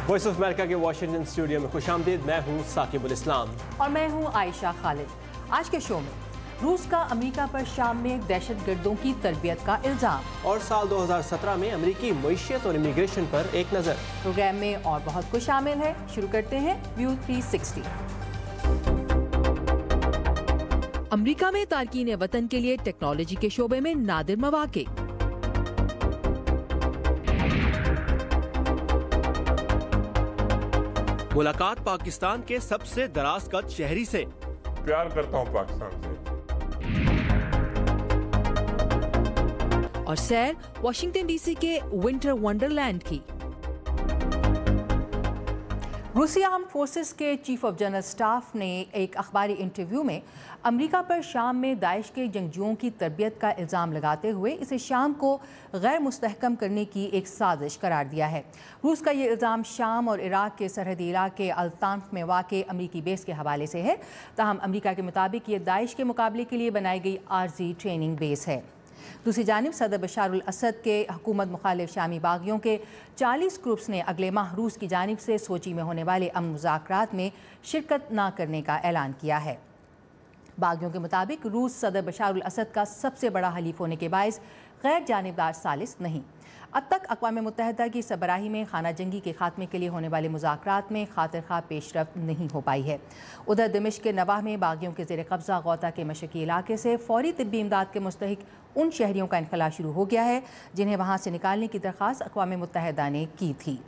Voice of America के Washington studio में खुशामदीद। मैं हूँ साकिबुल इस्लाम और मैं हूँ आयशा खालिद। आज के शो में रूस का अमेरिका पर शाम में दहशतगर्दों की तरबियत का इल्जाम और साल 2017 में अमेरिकी मईशत और इमिग्रेशन पर एक नज़र। प्रोग्राम में और बहुत कुछ शामिल है। शुरू करते हैं व्यू 360। अमेरिका में तारकीन वतन के लिए टेक्नोलॉजी के शोबे में नादिर मौके। मुलाकात पाकिस्तान के सबसे दराज कद शहरी से। प्यार करता हूँ पाकिस्तान से। और सैर वाशिंगटन डीसी के विंटर वंडरलैंड की। रूसी आर्म फोर्सेस के चीफ ऑफ जनरल स्टाफ ने एक अखबारी इंटरव्यू में अमेरिका पर शाम में दाइश के जंगजुओं की तरबियत का इल्ज़ाम लगाते हुए इसे शाम को गैर मुस्तहकम करने की एक साजिश करार दिया है। रूस का ये इल्ज़ाम शाम और इराक के सरहदी इलाके अल-तान्फ में वाक़े अमेरिकी बेस के हवाले से है। ताहम अमेरिका के मुताबिक ये दाइश के मुकाबले के लिए बनाई गई आर्जी ट्रेनिंग बेस है। दूसरी जानिब सदर बशार अल असद के हुकूमत मुखालिफ शामी बागियों के 40 ग्रुप्स ने अगले माह रूस की जानिब से सोची में होने वाले अमन मुज़ाकरात में शिरकत न करने का ऐलान किया है। बागियों के मुताबिक रूस सदर बशार अल असद का सबसे बड़ा हलीफ होने के बायस गैर जानिबदार सालिस नहीं। अब तक अक़वाम मुत्तहिदा की सरबराही में खाना जंगी के खात्मे के लिए होने वाले मुज़ाकरात में खातिर खा पेशरफ्त नहीं हो पाई है। उधर दिमिश्क के नवाह में बागियों के ज़ेर कब्ज़ा गौता के मशरक़ी इलाके से फ़ौरी तिब्बी इमदाद के मुस्तहिक उन शहरियों का इनखला शुरू हो गया है जिन्हें वहाँ से निकालने की दरख्वास्त अक़वाम मुत्तहिदा ने की थी।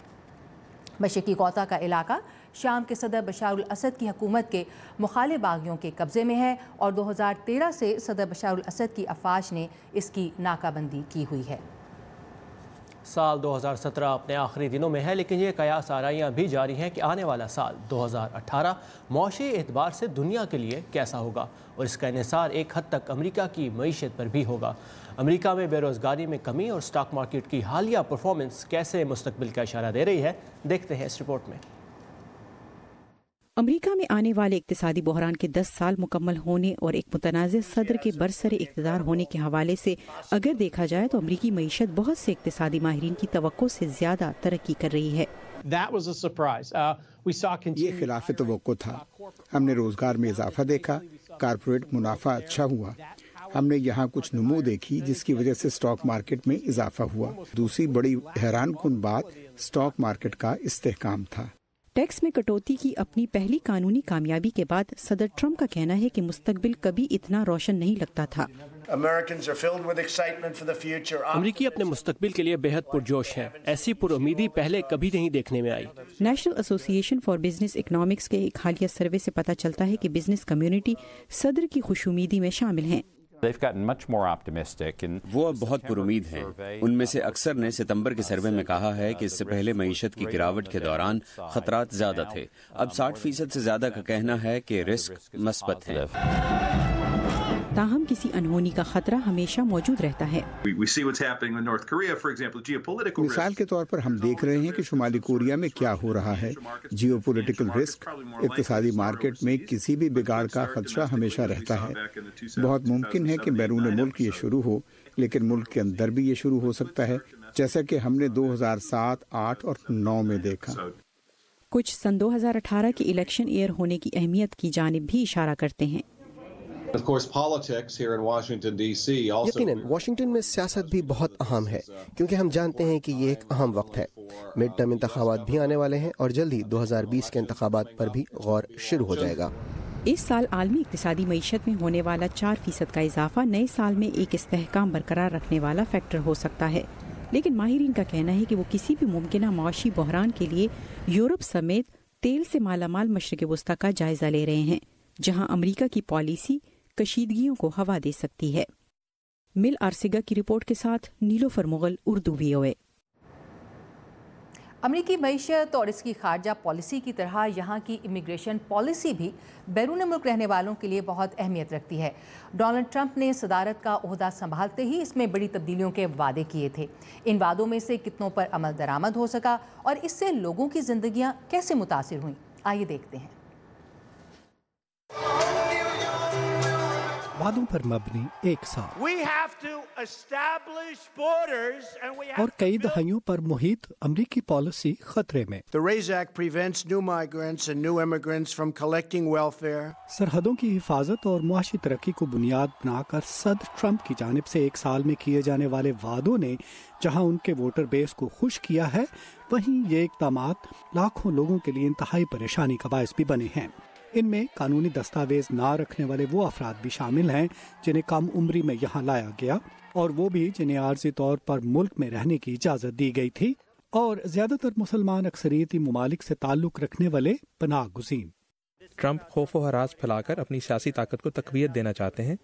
मशरक़ी गौता का इलाका शाम के सदर बशार अल असद की हुकूमत के मुखालिफ बागियों के कब्ज़े में है और 2013 से सदर बशार अल असद की अफवाज ने इसकी नाकाबंदी की हुई है। साल 2017 अपने आखिरी दिनों में है, लेकिन ये कयास आराइयाँ भी जारी हैं कि आने वाला साल 2018 मौशी एतबार से दुनिया के लिए कैसा होगा और इसका इन्हिसार एक हद तक अमेरिका की मईशत पर भी होगा। अमेरिका में बेरोज़गारी में कमी और स्टॉक मार्केट की हालिया परफॉर्मेंस कैसे मुस्तकबिल का इशारा दे रही है, देखते हैं इस रिपोर्ट में। अमेरिका में आने वाले इक्तिसादी बहरान के 10 साल मुकम्मल होने और एक मुतनाज़िर सदर के बरसरे इक़्तिदार होने के हवाले से अगर देखा जाए तो अमेरिकी मईशत बहुत से इक्तिसादी माहिरीन की तवक्को से ज़्यादा तरक्की कर रही है। ये खिलाफ तवक्को था। हमने रोजगार में इजाफा देखा, कारपोरेट मुनाफा अच्छा हुआ। हमने यहाँ कुछ नमू देखी जिसकी वजह से स्टॉक मार्केट में इजाफा हुआ। दूसरी बड़ी हैरान कुन बात स्टॉक मार्केट का इस्तेहकाम था। टैक्स में कटौती की अपनी पहली कानूनी कामयाबी के बाद सदर ट्रंप का कहना है कि मुस्तकबिल कभी इतना रोशन नहीं लगता था। अमेरिकी अपने मुस्तकबिल के लिए बेहद पुरजोश हैं। ऐसी पुरुमीदी पहले कभी नहीं देखने में आई। National association for business economics के एक हालिया सर्वे से पता चलता है कि बिजनेस कम्युनिटी सदर की खुशुमीदी में शामिल हैं। वो अब बहुत पुरुमीद हैं। उनमें से अक्सर ने सितंबर के सर्वे में कहा है कि इससे पहले मईशत की गिरावट के दौरान खतरात ज्यादा थे। अब 60% से ज्यादा का कहना है कि रिस्क मस्बत है। ताहम किसी अनहोनी का खतरा हमेशा मौजूद रहता है। मिसाल के तौर पर हम देख रहे हैं कि शुमाली कोरिया में क्या हो रहा है। जियोपॉलिटिकल रिस्क, इक्तिसादी मार्केट में किसी भी बिगाड़ का खदशा हमेशा रहता है। बहुत मुमकिन है कि बैरून मुल्क ये शुरू हो, लेकिन मुल्क के अंदर भी ये शुरू हो सकता है, जैसा कि हमने 2007, 8 और 9 में देखा। कुछ सन 2018 के इलेक्शन ईयर होने की अहमियत की जानिब भी इशारा करते हैं। यकीनन वाशिंगटन में सियासत भी बहुत अहम है, क्योंकि हम जानते हैं कि ये एक अहम वक्त है। मिड टर्म इंतखाबात भी आने वाले हैं और जल्द ही 2020 के इंतखाबात पर भी गौर शुरू हो जाएगा। इस साल आलमी इक्तिसादी मईशत में होने वाला 4% का इजाफा नए साल में एक इस्तेहकाम बरकरार रखने वाला फैक्टर हो सकता है, लेकिन माहिरीन का कहना है कि वो किसी भी मुमकिना माशी बहरान के लिए यूरोप समेत तेल से मालामाल मशरिक़ वस्ता का जायजा ले रहे हैं, जहां अमेरिका की पॉलिसी कशीदगियों को हवा दे सकती है। मिल आरसिगा की रिपोर्ट के साथ नीलोफर मुगल, उर्दू VOA। अमेरिकी मईशत और इसकी खारजा पॉलिसी की तरह यहाँ की इमिग्रेशन पॉलिसी भी बैरून मुल्क रहने वालों के लिए बहुत अहमियत रखती है। डोनाल्ड ट्रंप ने सदारत का ओहदा संभालते ही इसमें बड़ी तब्दीलियों के वादे किए थे। इन वादों में से कितनों पर अमल दरामद हो सका और इससे लोगों की जिंदगियाँ कैसे मुतासिर हुई, आइए देखते हैं। وعدوں پر مبنی ایک سال اور کئی دہائیوں پر محیط امریکی پالیسی خطرے میں. سرحدوں کی حفاظت اور معاشی ترقی کو بنیاد بنا کر صدر ٹرمپ کی جانب سے ایک سال میں کیے جانے والے وعدوں نے جہاں ان کے ووٹر بیس کو خوش کیا ہے، وہیں یہ اقدامات لاکھوں لوگوں کے لیے انتہائی پریشانی کا باعث بھی بنے ہیں. ان میں قانونی دستاویز نہ رکھنے والے وہ افراد بھی شامل ہیں جنہیں کم عمری میں یہاں لایا گیا، اور وہ بھی جنہیں عارضی طور پر ملک میں رہنے کی اجازت دی گئی تھی، اور زیادہ تر مسلمان اکثریتی ممالک سے تعلق رکھنے والے پناہ گزین. ٹرمپ خوف و ہراس پھیلا کر اپنی سیاسی طاقت کو تقویت دینا چاہتے ہیں.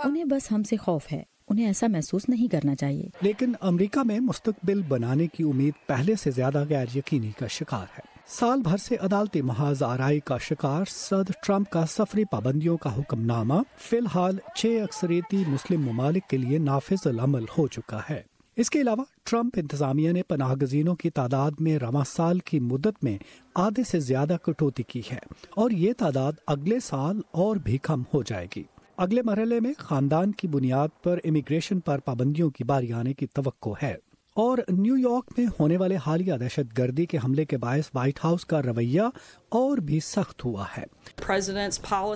انہیں بس ہم سے خوف ہے، انہیں ایسا محسوس نہیں کرنا چاہیے. لیکن امریکہ میں مستقبل بنانے کی امید پہلے سے زیادہ غیر یقینی کا شکار ہے. سال بھر سے عدالتی محاذ آرائی کا شکار صدر ٹرمپ کا سفری پابندیوں کا حکم نامہ فی الحال 6 اکثریتی مسلم ممالک کے لیے نافذ العمل ہو چکا ہے. اس کے علاوہ ٹرمپ انتظامیہ نے پناہ گزینوں کی تعداد میں رواں سال کی مدت میں آدھے سے زیادہ کٹوتی کی ہے، اور یہ تعداد اگلے سال اور بھی کم ہو جائے گی. اگلے مرحلے میں خاندان کی بنیاد پر امیگریشن پر پابندیوں کی باری آنے کی توقع ہے. اور نیو یارک میں ہونے والے حالیہ دہشت گردی کے حملے کے باعث وائٹ ہاؤس کا رویہ اور بھی سخت ہوا ہے.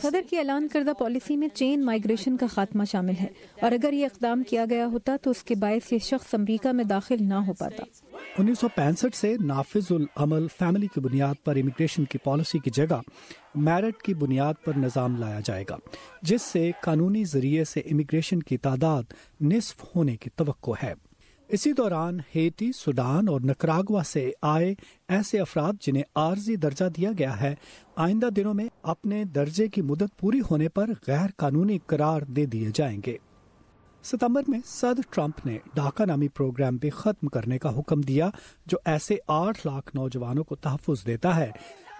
صدر کی اعلان کردہ پالیسی میں چین مائیگریشن کا خاتمہ شامل ہے، اور اگر یہ اقدام کیا گیا ہوتا تو اس کے باعث یہ شخص امریکہ میں داخل نہ ہو پاتا. 1965 سے نافذ العمل فیملی کی بنیاد پر امیگریشن کی پالیسی کی جگہ میرٹ کی بنیاد پر نظام لایا جائے گا، جس سے قانونی ذریعے سے امیگریشن کی تعداد نصف ہونے کی توقع ہے. اسی دوران ہیٹی، سوڈان اور نکراگوا سے آئے ایسے افراد جنہیں عارضی درجہ دیا گیا ہے، آئندہ دنوں میں اپنے درجے کی مدت پوری ہونے پر غیر قانونی قرار دے دیے جائیں گے. ستمبر میں صدر ٹرمپ نے ڈاکا نامی پروگرام بھی ختم کرنے کا حکم دیا، جو ایسے 8 لاکھ نوجوانوں کو تحفظ دیتا ہے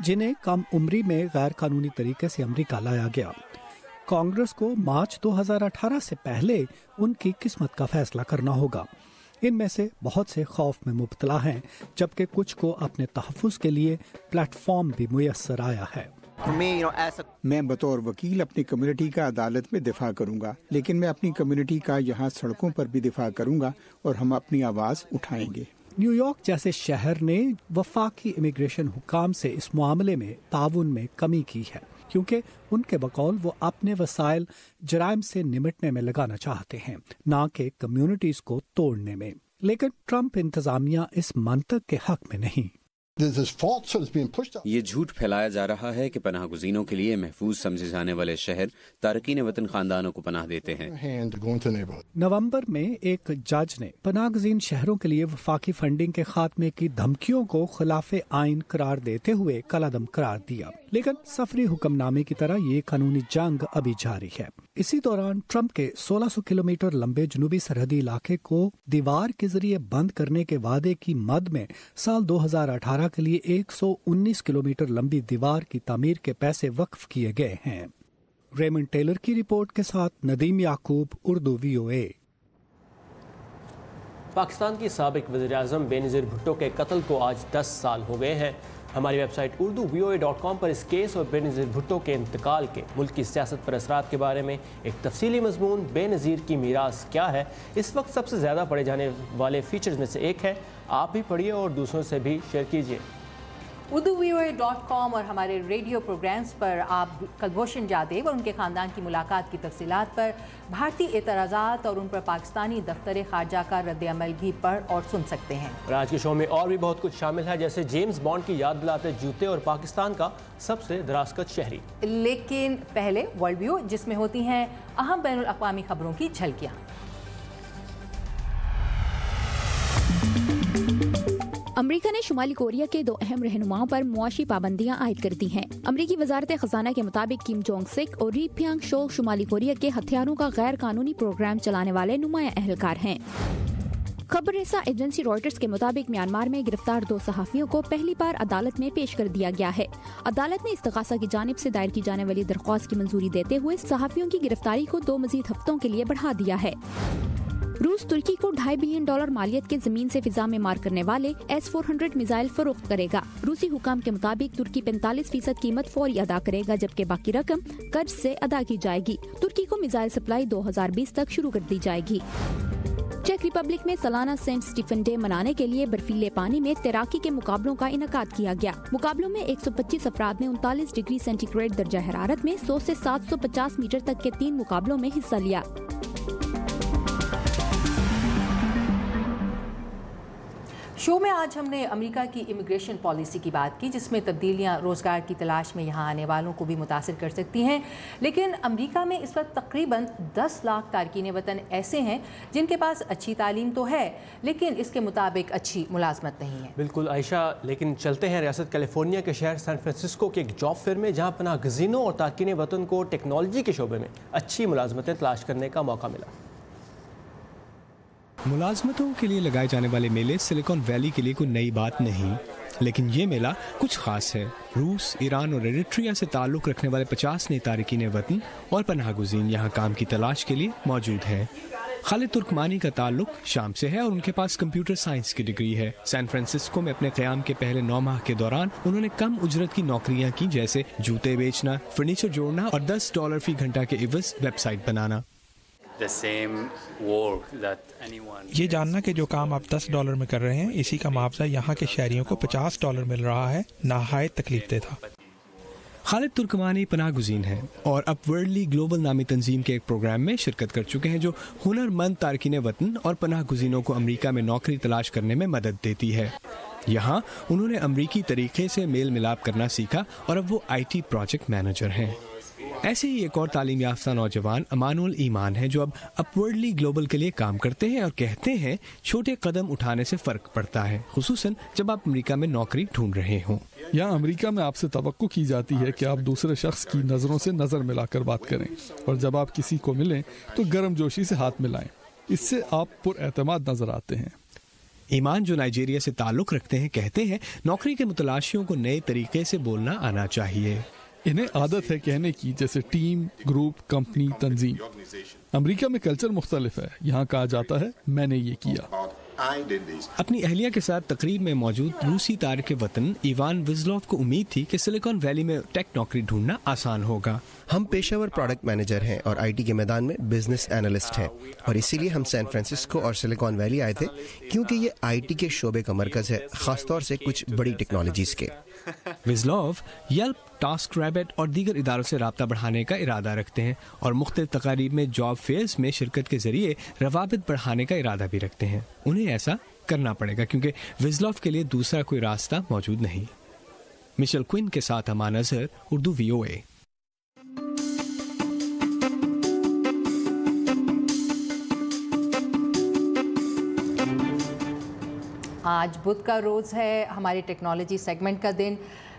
جنہیں کم عمری میں غیر قانونی طریقے سے امریکہ لایا گیا. کانگریس کو مارچ 2018 سے پہلے ان کی قسمت کا فیصلہ کرنا ہوگا. ان میں سے بہت سے خوف میں مبتلا ہیں، جبکہ کچھ کو اپنے تحفظ کے لیے پلیٹ فارم بھی میسر آیا ہے. میں بطور وکیل اپنی کمیونٹی کا عدالت میں دفاع کروں گا، لیکن میں اپنی کمیونٹی کا یہاں سڑکوں پر بھی دفاع کروں گا، اور ہم اپنی آواز اٹھائیں گے. نیو یارک جیسے شہر نے وفاقی امیگریشن حکام سے اس معاملے میں تعاون میں کمی کی ہے، کیونکہ ان کے بقول وہ اپنے وسائل جرائم سے نمٹنے میں لگانا چاہتے ہیں، نہ کہ کمیونٹیز کو توڑنے میں. لیکن ٹرمپ انتظامیہ اس منطق کے حق میں نہیں. یہ جھوٹ پھیلایا جا رہا ہے کہ پناہ گزینوں کے لیے محفوظ سمجھے جانے والے شہر تارکین وطن خاندانوں کو پناہ دیتے ہیں. نومبر میں ایک جج نے پناہ گزین شہروں کے لیے وفاقی فنڈنگ کے خاتمے کی دھمکیوں کو خلاف آئین قرار دیتے ہوئے کالعدم قرار دیا، لیکن سفری حکم نامے کی طرح یہ قانونی جنگ ابھی جاری ہے. اسی دوران ٹرمپ کے 1600 کلومیٹر لمبے جنوبی سرحدی علاقے کو دیوار کے ذریعے بند کرنے کے وعدے کی مد میں سال 2018 کے لیے 119 کلومیٹر لمبی دیوار کی تعمیر کے پیسے وقف کیے گئے ہیں. ریمنڈ ٹیلر کی رپورٹ کے ساتھ ندیم یعقوب، اردو VOA. پاکستان کی سابق وزیر اعظم بے نظیر بھٹو کے قتل کو آج 10 سال ہو گئے ہیں. ہماری ویب سائٹ urduvoa.com پر اس کیس اور بے نظیر بھٹو کے انتقال کے ملک کی سیاست پر اثرات کے بارے میں ایک تفصیلی مضمون بے نظیر کی میراث کیا ہے اس وقت سب سے زیادہ پڑھے جانے والے فیچرز میں سے ایک ہے. آپ بھی پڑھیے اور دوسروں سے بھی شیئر کیجیے. urduvoa.com اور ہمارے ریڈیو پروگرامز پر آپ کلبھوشن جادیو اور ان کے خاندان کی ملاقات کی تفصیلات پر، بھارتی اعتراضات اور ان پر پاکستانی دفتر خارجہ کا رد عمل بھی پڑھ اور سن سکتے ہیں. اور آج کے شو میں اور بھی بہت کچھ شامل ہے، جیسے جیمز بانڈ کی یاد دلاتے جوتے اور پاکستان کا سب سے دراز شہری. لیکن پہلے ورلڈ ویو، جس میں ہوتی ہیں اہم بین الاقوامی خبروں کی جھلکیاں. امریکہ نے شمالی کوریا کے 2 اہم رہنماؤں پر معاشی پابندیاں عائد کر دی ہیں. امریکی وزارت خزانہ کے مطابق کم جونگ سک اور ری پیانگ شو شمالی کوریا کے ہتھیاروں کا غیر قانونی پروگرام چلانے والے نمایاں اہلکار ہیں. خبر رساں ایجنسی رائٹرز کے مطابق میانمار میں گرفتار 2 صحافیوں کو پہلی بار عدالت میں پیش کر دیا گیا ہے. عدالت نے استغاثہ کی جانب سے دائر کی جانے والی درخواست کی منظوری دیتے ہوئے صحافیوں کی گرفتاری کو 2 مزید ہفتوں کے لیے بڑھا دیا ہے. रूस तुर्की को $2.5 बिलियन मालियत के जमीन से फिजा में मार करने वाले S-400 मिसाइल फरोख्त करेगा। रूसी हुकाम के मुताबिक तुर्की 45% कीमत फौरी अदा करेगा, जबकि बाकी रकम कर्ज से अदा की जाएगी। तुर्की को मिसाइल सप्लाई 2020 तक शुरू कर दी जाएगी। चेक रिपब्लिक में सालाना सेंट स्टीफन डे मनाने के लिए बर्फीले पानी में तैराकी के मुकाबलों का इनकाद किया गया। मुकाबलों में 125 अफराद ने 39 डिग्री सेंटीग्रेड दर्जा हरारत में 100 से 750 मीटर तक के 3 मुकाबलों में हिस्सा लिया। शो में आज हमने अमेरिका की इमिग्रेशन पॉलिसी की बात की, जिसमें तब्दीलियां रोजगार की तलाश में यहां आने वालों को भी मुतासिर कर सकती हैं। लेकिन अमेरिका में इस वक्त तकरीबन 10 लाख तारकीन वतन ऐसे हैं जिनके पास अच्छी तालीम तो है, लेकिन इसके मुताबिक अच्छी मुलाजमत नहीं है। बिल्कुल आयशा, लेकिन चलते हैं रियासत कैलिफोर्निया के शहर सैन फ्रांसिस्को के एक जॉब फेयर में, जहाँ पनाह गज़ीनों और तारकीन वतन को टेक्नोलॉजी के शोबे में अच्छी मुलाजमतें तलाश करने का मौका मिला। मुलाजमतों के लिए लगाए जाने वाले मेले सिलिकॉन वैली के लिए कोई नई बात नहीं, लेकिन ये मेला कुछ खास है। रूस, ईरान और एरिट्रिया से ताल्लुक़ रखने वाले 50 नए तारकीन वतन और पनाह गुज़ीन यहाँ काम की तलाश के लिए मौजूद हैं। खालिद तुर्कमानी का ताल्लुक शाम से है और उनके पास कंप्यूटर साइंस की डिग्री है। सैन फ्रांसिस्को में अपने क़याम के पहले 9 माह के दौरान उन्होंने कम उजरत की नौकरियां की, जैसे जूते बेचना, फर्नीचर जोड़ना और $10 फी घंटा के इवज़ वेबसाइट बनाना। ये जानना कि जो काम आप $10 में कर रहे हैं, इसी का मुआवजा यहाँ के शहरियों को $50 मिल रहा है, नहायत तकलीफदेह था। खालिद तुर्कमानी पनाह गुज़ीन हैं और अपवर्डली ग्लोबल नामी तंजीम के एक प्रोग्राम में शिरकत कर चुके हैं जो हुनरमंद तारकीन वतन और पनाह गुज़ीनों को अमरीका में नौकरी तलाश करने में मदद देती है। यहाँ उन्होंने अमरीकी तरीके से मेल मिलाप करना सीखा और अब वो IT प्रोजेक्ट मैनेजर हैं। ऐसे ही एक और तालीम याफ्ता नौजवान अमानुल ईमान है जो अब अपवर्डली ग्लोबल के लिए काम करते हैं और कहते हैं छोटे कदम उठाने से फ़र्क पड़ता है, खुसूसन जब आप अमेरिका में नौकरी ढूंढ रहे हों। यहाँ अमेरिका में आपसे तवक्को की जाती है कि आप दूसरे शख्स की नज़रों से नज़र मिलाकर बात करें और जब आप किसी को मिलें तो गर्मजोशी से हाथ मिलाएं। इससे आप पुरएतमाद नजर आते हैं। ईमान, जो नाइजीरिया से ताल्लुक़ रखते हैं, कहते हैं नौकरी के मुतलाशियों को नए तरीके से बोलना आना चाहिए। इन्हें आदत है कहने की, जैसे टीम, ग्रुप, कंपनी, तंजीम। अमेरिका में कल्चर मुख्तलिफ है। यहाँ कहा जाता है मैंने ये किया। अपनी अहलिया के साथ तकरीब में मौजूद रूसी तारिक वतन इवान विज़लॉव को उम्मीद थी कि सिलिकॉन वैली में टेक नौकरी ढूंढना आसान होगा। हम पेशेवर प्रोडक्ट मैनेजर हैं और IT के मैदान में बिजनेस एनालिस्ट हैं और इसीलिए हम सैन फ्रांसिस्को और सिलिकॉन वैली आए थे, क्योंकि ये IT के शोबे का मरकज है, खासतौर से कुछ बड़ी टेक्नोलॉजीज के। विज़लॉव येल्प, टास्करैबिट और दीगर इदारों से राब्ता बढ़ाने का इरादा रखते हैं और मुख्तलिफ तकारीब में जॉब फेयर्स में शिरकत के जरिए रवाबित बढ़ाने का इरादा भी रखते हैं। उन्हें ऐसा करना पड़ेगा क्योंकि विज़लॉव के लिए दूसरा कोई रास्ता मौजूद नहीं। मिशेल क्विन के साथ अमान अजहर, उर्दू VOA। आज बुध का रोज़ है, हमारे टेक्नोलॉजी सेगमेंट का दिन।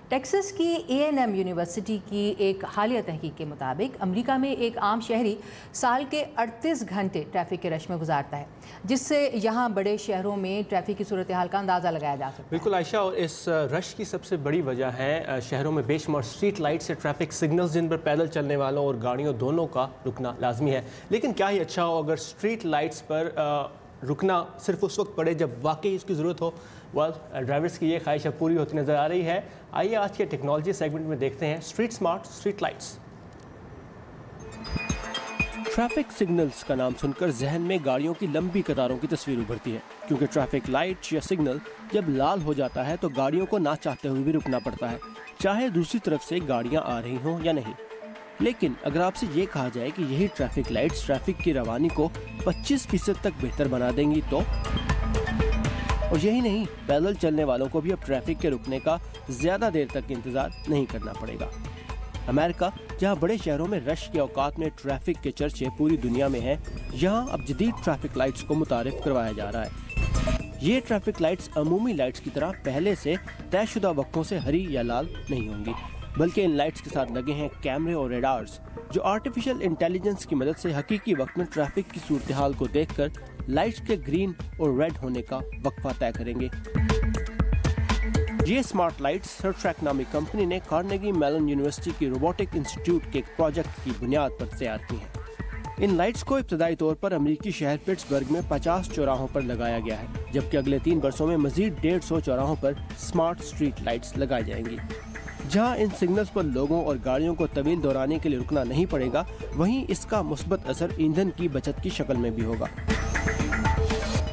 टेक्सास की A&M यूनिवर्सिटी की एक हालिया तहकीक के मुताबिक अमेरिका में एक आम शहरी साल के 38 घंटे ट्रैफिक के रश में गुजारता है, जिससे यहाँ बड़े शहरों में ट्रैफिक की सूरत हाल का अंदाज़ा लगाया जा सकता है। बिल्कुल आयशा, और इस रश की सबसे बड़ी वजह है शहरों में बेशुमार स्ट्रीट लाइट से ट्रैफिक सिग्नल्स, जिन पर पैदल चलने वालों और गाड़ियों दोनों का रुकना लाजमी है। लेकिन क्या ही अच्छा हो अगर स्ट्रीट लाइट्स पर रुकना सिर्फ उस वक्त पड़े जब वाकई इसकी ज़रूरत हो। ड्राइवर्स की ये ख्वाहिश अब पूरी होती नज़र आ रही है। आइए आज के टेक्नोलॉजी सेगमेंट में देखते हैं street smart street lights. Traffic signals का नाम सुनकर जहन में गाड़ियों की लंबी कतारों की तस्वीर उभरती है, क्योंकि ट्रैफिक लाइट या सिग्नल जब लाल हो जाता है तो गाड़ियों को ना चाहते हुए भी रुकना पड़ता है, चाहे दूसरी तरफ से गाड़ियाँ आ रही हों या नहीं। लेकिन अगर आपसे ये कहा जाए कि यही ट्रैफिक लाइट्स ट्रैफिक की रवानी को 25% तक बेहतर बना देंगी तो? और यही नहीं, पैदल चलने वालों को भी अब ट्रैफिक के रुकने का ज्यादा देर तक इंतजार नहीं करना पड़ेगा। अमेरिका, जहां बड़े शहरों में रश के औकात में ट्रैफिक के चर्चे पूरी दुनिया में हैं, यहां अब जदीद ट्रैफिक लाइट्स को मुतारिफ करवाया जा रहा है। ये ट्रैफिक लाइट्स अमूमी लाइट्स की तरह पहले से तयशुदा वक्तों से हरी या लाल नहीं होंगी, बल्कि इन लाइट्स के साथ लगे हैं कैमरे और रेडार्स जो आर्टिफिशियल इंटेलिजेंस की मदद से हकीकी वक्त में ट्रैफिक की सूरत हाल को देखकर लाइट्स के ग्रीन और रेड होने का वक्फा तय करेंगे। ये स्मार्ट लाइट्स सर्ट्रैक नामी कंपनी ने कार्नेगी मेलन यूनिवर्सिटी की रोबोटिक इंस्टीट्यूट के एक प्रोजेक्ट की बुनियाद पर तैयार की हैं। ان لائٹس کو ابتدائی طور پر امریکی شہر پٹسبرگ میں 50 چوراہوں پر لگایا گیا ہے، جبکہ اگلے 3 برسوں میں مزید 150 چوراہوں پر اسمارٹ اسٹریٹ لائٹس لگائی جائیں گی۔ جہاں ان سگنلز پر لوگوں اور گاڑیوں کو طویل دورانے کے لیے رکنا نہیں پڑے گا، وہیں اس کا مثبت اثر ایندھن کی بچت کی شکل میں بھی ہوگا۔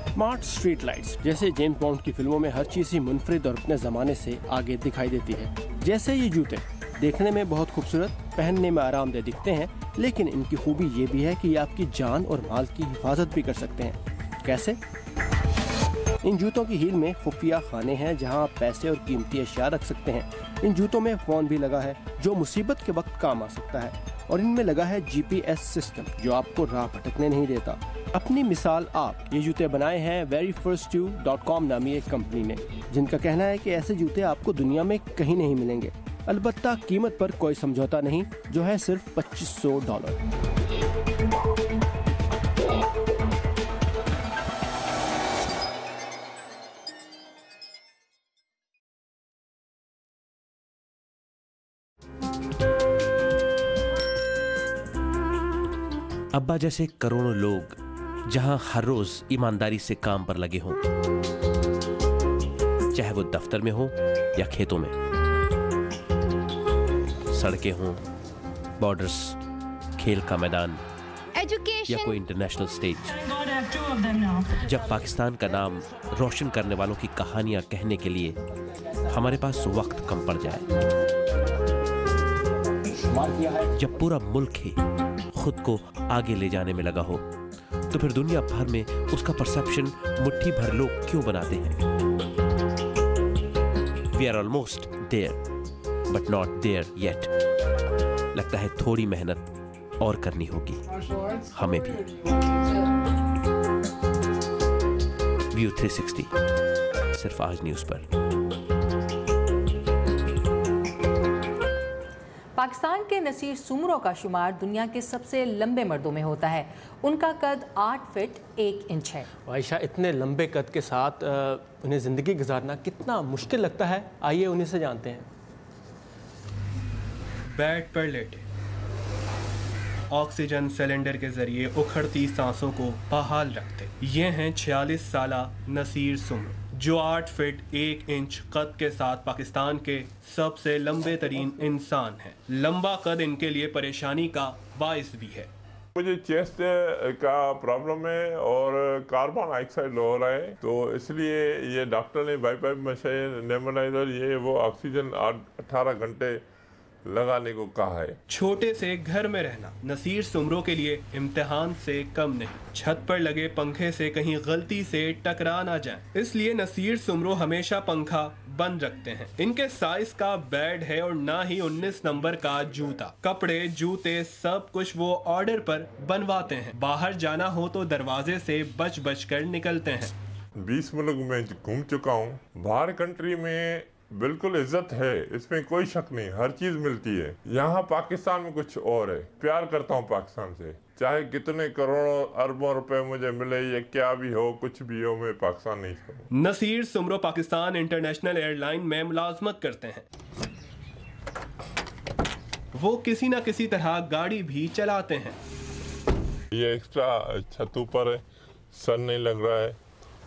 اسمارٹ اسٹریٹ لائٹس جیسے جیمز بانڈ کی فلموں میں ہر چیز ہی منفرد اور اپنے زمانے سے آگے دکھائی دیتی ہے۔ جیسے یہ جوتے دیکھنے میں بہت خوبصورت، پہننے میں آرام دہ دکھتے ہیں، لیکن ان کی خوبی یہ بھی ہے کہ یہ آپ کی جان اور مال کی حفاظت بھی کر سکتے ہیں۔ کیسے؟ ان جوتوں کی ہیل میں خفیہ خانے ہیں جہاں آپ پیسے اور قیمتی اشیاء رکھ سکتے ہیں۔ ان جوتوں میں فون بھی لگا ہے جو مصیبت کے وقت کام آ سکتا ہے، اور ان میں لگا ہے GPS سسٹم جو آپ کو راہ بھٹکنے نہیں دیتا۔ اپنی مثال آپ یہ جوتے بنائے ہیں veryfirst2.com نامی ایک کمپنی نے، جن کا کہنا ہے کہ ایسے جوتے آپ کو دنیا میں کہیں نہیں ملیں گے، البتہ قیمت پر کوئی سمجھوتا نہیں، جو ہے صرف $2500۔ ابا جیسے کروڑوں لوگ جہاں ہر روز ایمانداری سے کام پر لگے ہوں، چاہے وہ دفتر میں ہوں یا کھیتوں میں، سڑکیں ہوں، بارڈرز، کھیل کا میدان یا کوئی انٹرنیشنل سٹیج، جب پاکستان کا نام روشن کرنے والوں کی کہانیاں کہنے کے لیے ہمارے پاس وقت کم پڑ جائے، جب پورا ملک ہی خود کو آگے لے جانے میں لگا ہو، تو پھر دنیا بھر میں اس کا پرسپشن مٹھی بھر لوگ کیوں بناتے ہیں؟ We are almost there, but not there yet. لگتا ہے تھوڑی محنت اور کرنی ہوگی ہمیں بھی۔ ویو 360 صرف آج نیوز پر۔ پاکستان کے نصیر سمرو کا شمار دنیا کے سب سے لمبے مردوں میں ہوتا ہے۔ ان کا قد 8 فٹ 1 انچ ہے۔ عائشہ، اتنے لمبے قد کے ساتھ انہیں زندگی گزارنا کتنا مشکل لگتا ہے، آئیے انہیں سے جانتے ہیں۔ بیڈ پر لیٹے، آکسیجن سلنڈر کے ذریعے اکھڑتی سانسوں کو بحال رکھتے، یہ ہیں 46 سالہ نصیر سمرو، جو 8 فٹ 1 انچ قد کے ساتھ پاکستان کے سب سے لمبے ترین انسان ہیں۔ لمبا قد ان کے لیے پریشانی کا باعث بھی ہے۔ مجھے چیسٹ کا پرابلم ہے اور کاربن آکسائڈ ہو رہا ہے، تو اس لیے یہ ڈاکٹر نے بائی پائپ مشین نیبولائزر یہ وہ آکسیجن 18 گھنٹے لگانے کو کہا ہے۔ چھوٹے سے گھر میں رہنا نصیر سمرو کے لیے امتحان سے کم نہیں۔ چھت پر لگے پنکھے سے کہیں غلطی سے ٹکرا نہ جائیں، اس لیے نصیر سمرو ہمیشہ پنکھا بند رکھتے ہیں۔ ان کے سائز کا بیڈ ہے اور نہ ہی 19 نمبر کا جوتا۔ کپڑے، جوتے، سب کچھ وہ آرڈر پر بنواتے ہیں۔ باہر جانا ہو تو دروازے سے بچ بچ کر نکلتے ہیں۔ 20 ملک میں گھوم چکا ہوں، باہر کنٹری میں بالکل عزت ہے، اس میں کوئی شک نہیں، ہر چیز ملتی ہے۔ یہاں پاکستان میں کچھ اور ہے، پیار کرتا ہوں پاکستان سے، چاہے کتنے کروڑوں اربوں روپے مجھے ملے یا کیا بھی ہو، کچھ بھی ہو، میں پاکستان نہیں چھوڑوں۔ Naseer Soomro Pakistan international airline میں ملازمت کرتے ہیں۔ وہ کسی نہ کسی طرح گاڑی بھی چلاتے ہیں۔ یہ ایکسٹرا چھت اوپر ہے، سن نہیں لگ رہا ہے،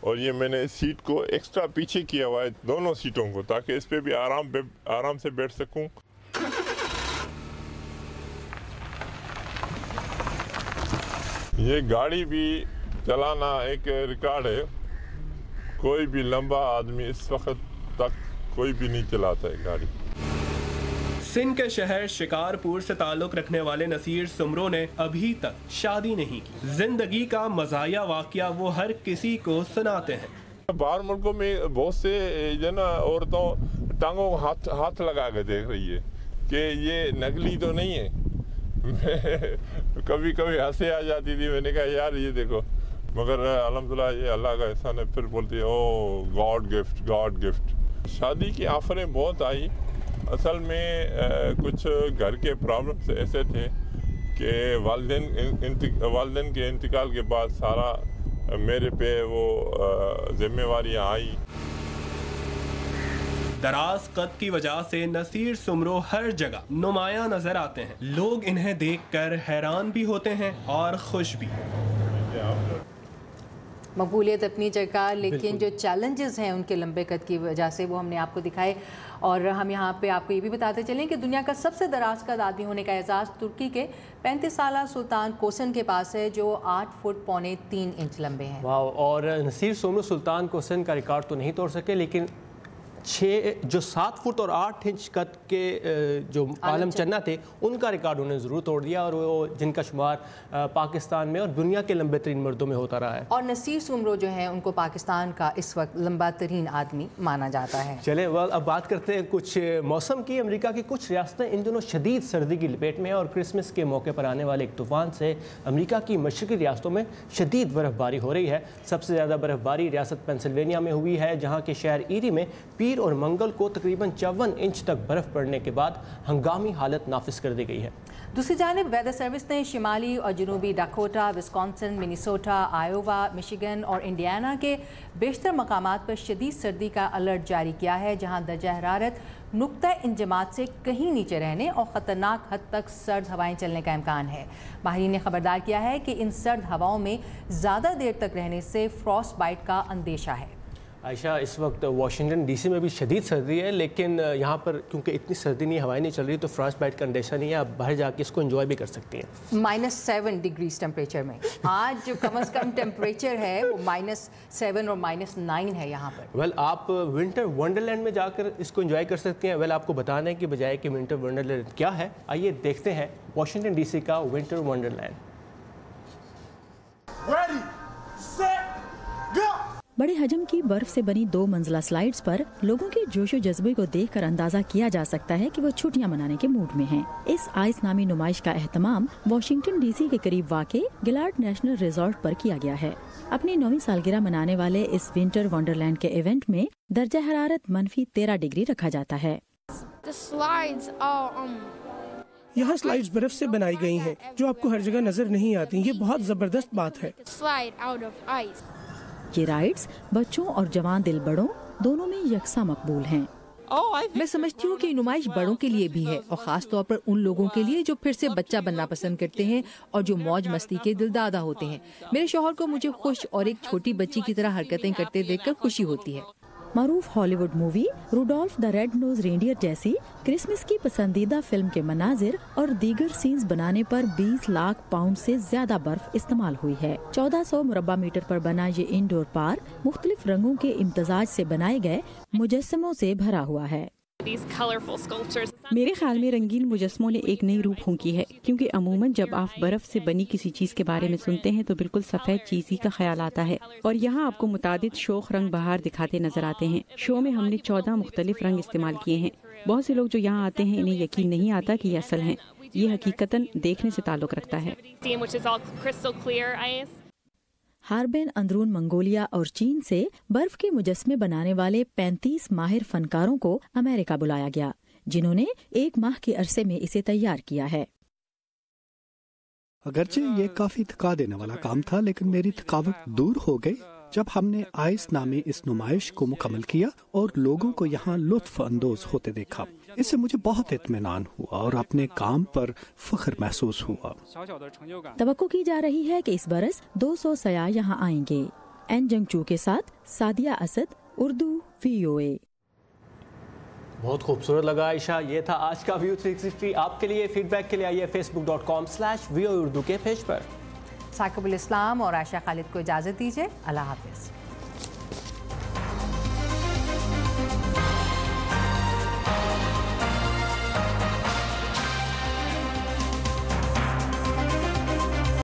اور یہ میں نے سیٹ کو ایکسٹرا پیچھے کیا ہوا ہے دونوں سیٹوں کو، تاکہ اس پہ بھی آرام سے بیٹھ سکوں۔ یہ گاڑی بھی چلانا ایک ریکارڈ ہے، کوئی بھی لمبا آدمی اس وقت تک کوئی بھی نہیں چلاتا ہے گاڑی۔ سندھ کے شہر شکارپور سے تعلق رکھنے والے نصیر سمرو نے ابھی تک شادی نہیں کی۔ زندگی کا مزاحیہ واقعہ وہ ہر کسی کو سناتے ہیں۔ باہر ملکوں میں بہت سے جو نا عورتوں ٹانگوں کو ہاتھ لگا کے دیکھ رہی ہے کہ یہ نقلی تو نہیں ہے۔ کبھی کبھی ہنسی آ جاتی تھی، میں نے کہا یار یہ دیکھو، مگر الحمدللہ یہ اللہ کا احسان ہے۔ پھر بولتی ہے او گاڈ گفٹ۔ شادی کی آفریں بہت آئی، اصل میں کچھ گھر کے پرابلمس ایسے تھے کہ والدین کے انتقال کے بعد سارا میرے پہ وہ ذمہ واریاں آئی۔ दराज कद की वजह से नसीर सुमरो हर जगह नुमाया नजर आते हैं। लोग इन्हें देखकर हैरान भी होते हैं और खुश भी। मकबूलियत अपनी जगह, लेकिन जो चैलेंजेस हैं उनके लंबे कद की वजह से वो हमने आपको दिखाए। और हम यहाँ पे आपको ये भी बताते चलें कि दुनिया का सबसे दराज कद आदमी होने का एजाज़ तुर्की के 35 साला सुल्तान कोसन के पास है, जो 8 फुट पौने 3 इंच लंबे हैं। वाह। और नसीर सुमरो सुल्तान कोसन का रिकॉर्ड तो नहीं तोड़ सके, लेकिन 7 फुट और 8 इंच कद के जो आलम चन्ना थे उनका रिकॉर्ड उन्होंने ज़रूर तोड़ दिया, और वो जिनका शुमार पाकिस्तान में और दुनिया के लंबे तरीन मर्दों में होता रहा है। और नसीर सुमरो जो है उनको पाकिस्तान का इस वक्त लंबा तरीन आदमी माना जाता है। चले अब बात करते हैं कुछ मौसम की। अमेरिका की कुछ रियासतें इन दिनों शदीद सर्दी की लपेट में है, और क्रिसमस के मौके पर आने वाले एक तूफान से अमेरिका की मशरकी रियासतों में शदीद बर्फबारी हो रही है। सबसे ज़्यादा बर्फबारी रियासत पेंसिल्वेनिया में हुई है, जहाँ के शहर ईरी में पीर और मंगल को तकरीबन 54 इंच तक बर्फ पड़ने के बाद हंगामी हालत नाफिज कर दी गई है। दूसरी जानिब वेदर सर्विस ने शिमाली और जनूबी Dakota, Wisconsin, Minnesota, Iowa, Michigan और इंडियाना के बेशतर मकामात पर शदीद सर्दी का अलर्ट जारी किया है, जहां दर्जा हरारत नुक्ता इंजमात से कहीं नीचे रहने और ख़तरनाक हद तक सर्द हवाएं चलने का इम्कान है। माहिरीन ने खबरदार किया है कि इन सर्द हवाओं में ज़्यादा देर तक रहने से फ्रॉस्ट बाइट का अंदेशा है। आयशा, इस वक्त वाशिंगटन डीसी में भी शदीद सर्दी है, लेकिन यहाँ पर क्योंकि इतनी सर्दी नहीं, हवाएं नहीं चल रही, तो फ्रॉस्ट बाइट का अंदेशा नहीं है। आप बाहर जाके इसको एंजॉय भी कर सकती हैं। -7 डिग्रीज टेम्परेचर में आज जो कम से कम टेम्परेचर है वो -7 और -9 है यहाँ पर। आप विंटर वंडरलैंड में जाकर इसको एंजॉय कर सकती हैं। आपको बताने की बजाय कि विंटर वंडरलैंड क्या है, आइए देखते हैं वाशिंगटन डीसी का विंटर वंडरलैंड। बड़े हजम की बर्फ से बनी 2 मंजिला स्लाइड्स पर लोगों के जोशो जज्बे को देखकर अंदाजा किया जा सकता है कि वो छुट्टियां मनाने के मूड में हैं। इस आइस नामी नुमाइश का एहतमाम वाशिंगटन डीसी के करीब वाक़े गिलार्ड नेशनल रिजॉर्ट पर किया गया है। अपनी 9वीं सालगिरह मनाने वाले इस विंटर वंडरलैंड के इवेंट में दर्जा हरारत -13 डिग्री रखा जाता है। यहाँ स्लाइड्स बर्फ से बनाई गई हैं, जो आपको हर जगह नजर नहीं आती। ये बहुत जबरदस्त बात है। ये राइड्स बच्चों और जवान दिल बड़ों दोनों में यकसा मकबूल हैं। मैं समझती हूँ कि नुमाइश बड़ों के लिए भी है, और खास तौर पर उन लोगों के लिए जो फिर से बच्चा बनना पसंद करते हैं और जो मौज मस्ती के दिलदादा होते हैं। मेरे शौहर को मुझे खुश और एक छोटी बच्ची की तरह हरकतें करते देखकर खुशी होती है। मारूफ Hollywood movie Rudolph the red nose reindeer जैसी क्रिसमस की पसंदीदा फिल्म के मनाजिर और दीगर सीन्स बनाने पर 20 लाख पाउंड से ज्यादा बर्फ इस्तेमाल हुई है। 1400 मुरब्बा मीटर पर बना ये इंडोर पार्क मुख्तलिफ रंगों के इम्तजाज से बनाए गए मुजस्समों से भरा हुआ है। मेरे ख्याल में रंगीन मुजस्मों ने एक नई रूह फूंकी है, क्योंकि अमूमन जब आप बर्फ से बनी किसी चीज के बारे में सुनते हैं तो बिल्कुल सफेद चीज ही का ख्याल आता है, और यहाँ आपको मुतादिद शोख रंग बहार दिखाते नजर आते हैं। शो में हमने 14 मुख्तलिफ रंग इस्तेमाल किए हैं। बहुत से लोग जो यहाँ आते हैं इन्हें यकीन नहीं आता कि ये असल हैं। ये हकीकतन देखने से ताल्लुक रखता है। हार्बेन अंदरून मंगोलिया और चीन से बर्फ के मुजस्मे बनाने वाले 35 माहिर फनकारों को अमेरिका बुलाया गया, जिन्होंने 1 माह के अरसे में इसे तैयार किया है। अगरचे ये काफी थका देने वाला काम था, लेकिन मेरी थकावट दूर हो गई जब हमने आइस नामी इस नुमाइश को मुकम्मल किया और लोगों को यहाँ लुत्फ अंदोज होते देखा। इससे मुझे बहुत इत्मीनान हुआ और अपने काम पर फख्र महसूस हुआ। तवक्को की जा रही है कि इस बरस 200 सयाह यहाँ आएंगे। एन जंगचू के साथ सादिया असद, उर्दू VOA। बहुत खूबसूरत लगा आयशा। ये था आज का व्यू 360। आपके लिए फीडबैक के लिए आइए facebook.com/VOA उर्दू के पेज पर। साकिबुल इस्लाम और आयशा खालिद को इजाज़त दीजिए। अल्लाह हाफिज़।